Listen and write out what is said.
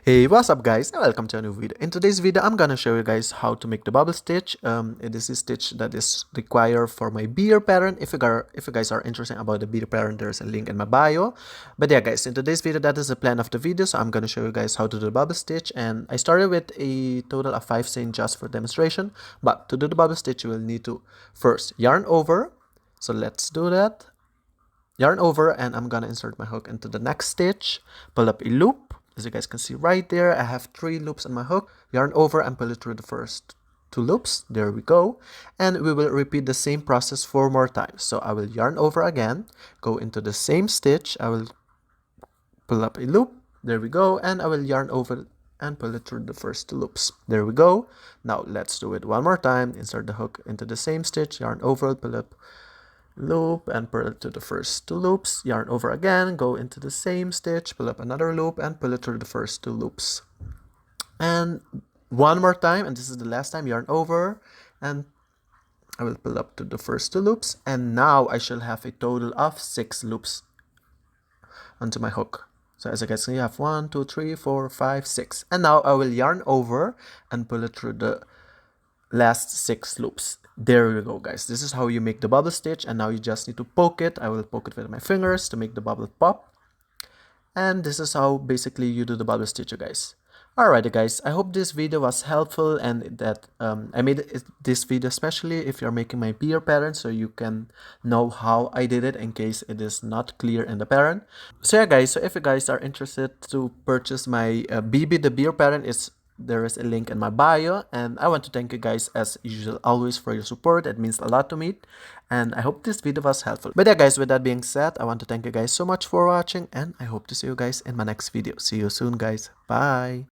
Hey, what's up guys and welcome to a new video. In today's video I'm gonna show you guys how to make the bubble stitch. This is stitch that is required for my beer pattern. If you guys are interested about the beer pattern, there's a link in my bio. But yeah guys, in today's video that is the plan of the video, so I'm gonna show you guys how to do the bubble stitch. And I started with a total of 5 chains just for demonstration, but to do the bubble stitch you will need to first yarn over. So let's do that. Yarn over, and I'm gonna insert my hook into the next stitch, pull up a loop. As you guys can see right there, I have 3 loops on my hook. Yarn over and pull it through the first 2 loops. There we go. And we will repeat the same process 4 more times. So I will yarn over again, go into the same stitch, I will pull up a loop. There we go. And I will yarn over and pull it through the first 2 loops. There we go. Now let's do it one more time. Insert the hook into the same stitch, yarn over, pull up loop and pull it to the first 2 loops, yarn over again, go into the same stitch, pull up another loop and pull it through the first 2 loops. And one more time, and this is the last time, yarn over and I will pull up to the first 2 loops, and now I shall have a total of 6 loops onto my hook. So as you guys see, I have 1, 2, 3, 4, 5, 6. And now I will yarn over and pull it through the last 6 loops. There you go guys, this is how you make the bubble stitch, and now you just need to poke it. I will poke it with my fingers to make the bubble pop, and this is how basically you do the bubble stitch, you guys. Alrighty guys, I hope this video was helpful, and that I made this video especially if you're making my beer pattern, so you can know how I did it in case it is not clear in the pattern. So yeah guys, so if you guys are interested to purchase my BB the beer pattern, there is a link in my bio, and I want to thank you guys as usual always for your support. It means a lot to me, and I hope this video was helpful. But yeah guys, with that being said, I want to thank you guys so much for watching, and I hope to see you guys in my next video. See you soon guys. Bye.